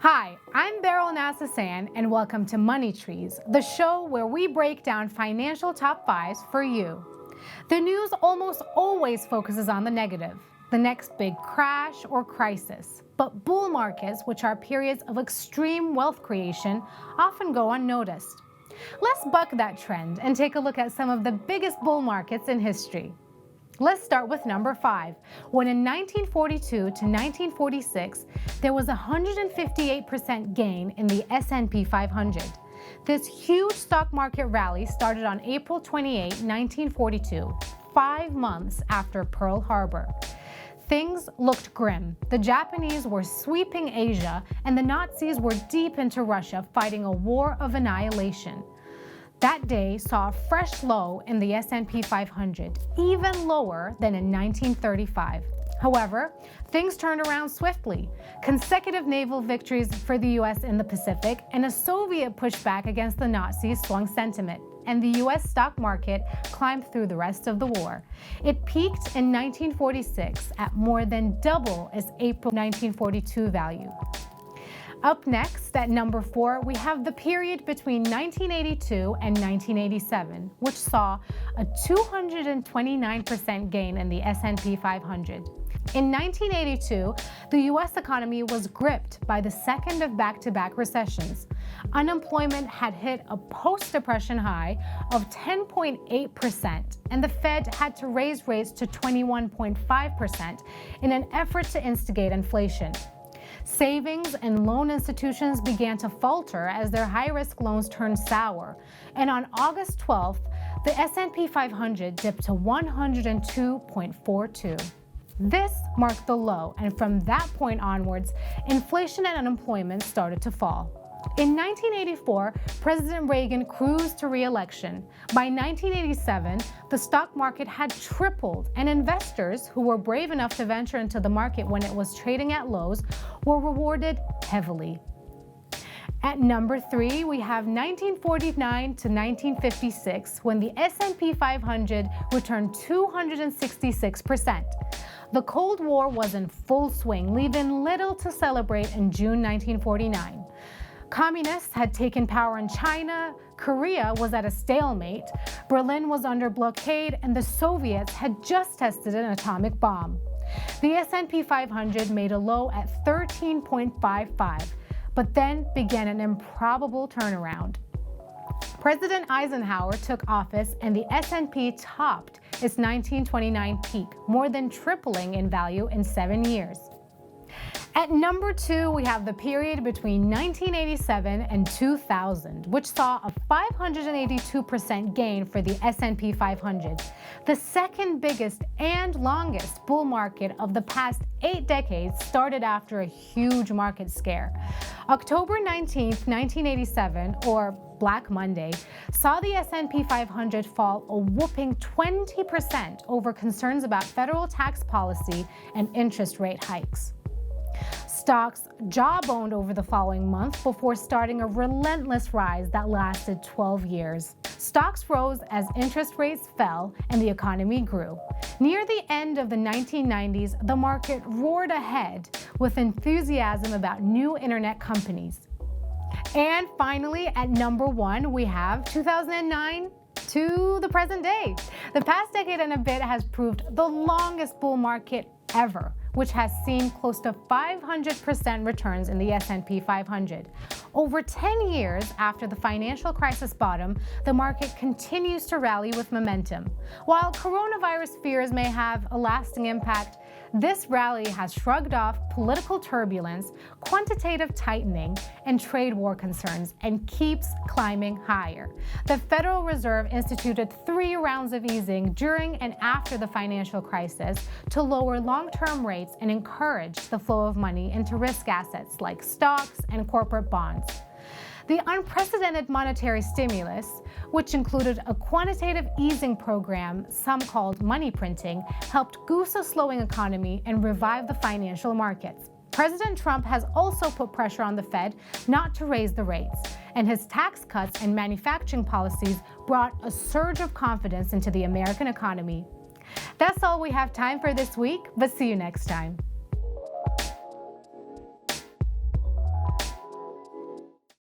Hi, I'm Beril Naz Hassan, and welcome to Money Trees, the show where we break down financial top fives for you. The news almost always focuses on the negative, the next big crash or crisis. But bull markets, which are periods of extreme wealth creation, often go unnoticed. Let's buck that trend and take a look at some of the biggest bull markets in history. Let's start with number 5, when in 1942 to 1946, there was a 158% gain in the S&P 500. This huge stock market rally started on April 28, 1942, 5 months after Pearl Harbor. Things looked grim. The Japanese were sweeping Asia, and the Nazis were deep into Russia fighting a war of annihilation. That day saw a fresh low in the S&P 500, even lower than in 1935. However, things turned around swiftly. Consecutive naval victories for the U.S. in the Pacific and a Soviet pushback against the Nazis swung sentiment, and the U.S. stock market climbed through the rest of the war. It peaked in 1946 at more than double its April 1942 value. Up next, at number 4, we have the period between 1982 and 1987, which saw a 229% gain in the S&P 500. In 1982, the U.S. economy was gripped by the second of back-to-back recessions. Unemployment had hit a post-depression high of 10.8%, and the Fed had to raise rates to 21.5% in an effort to instigate inflation. Savings and loan institutions began to falter as their high-risk loans turned sour, and on August 12th, the S&P 500 dipped to 102.42. This marked the low, and from that point onwards, inflation and unemployment started to fall. In 1984, President Reagan cruised to re-election. By 1987, the stock market had tripled, and investors who were brave enough to venture into the market when it was trading at lows were rewarded heavily. At number 3, we have 1949 to 1956, when the S&P 500 returned 266%. The Cold War was in full swing, leaving little to celebrate in June 1949. Communists had taken power in China, Korea was at a stalemate, Berlin was under blockade, and the Soviets had just tested an atomic bomb. The S&P 500 made a low at 13.55, but then began an improbable turnaround. President Eisenhower took office and the S&P topped its 1929 peak, more than tripling in value in 7 years. At number 2, we have the period between 1987 and 2000, which saw a 582% gain for the S&P 500, the second biggest and longest bull market of the past 8 decades started after a huge market scare. October 19, 1987, or Black Monday, saw the S&P 500 fall a whopping 20% over concerns about federal tax policy and interest rate hikes. Stocks jawboned over the following month before starting a relentless rise that lasted 12 years. Stocks rose as interest rates fell and the economy grew. Near the end of the 1990s, the market roared ahead with enthusiasm about new internet companies. And finally, at number 1, we have 2009 to the present day. The past decade and a bit has proved the longest bull market ever, which has seen close to 500% returns in the S&P 500. Over 10 years after the financial crisis bottom, the market continues to rally with momentum. While coronavirus fears may have a lasting impact, this rally has shrugged off political turbulence, quantitative tightening, and trade war concerns and keeps climbing higher. The Federal Reserve instituted 3 rounds of easing during and after the financial crisis to lower long-term rates and encourage the flow of money into risk assets like stocks and corporate bonds. The unprecedented monetary stimulus, which included a quantitative easing program some called money printing, helped goose a slowing economy and revive the financial markets. President Trump has also put pressure on the Fed not to raise the rates, and his tax cuts and manufacturing policies brought a surge of confidence into the American economy. That's all we have time for this week, but see you next time.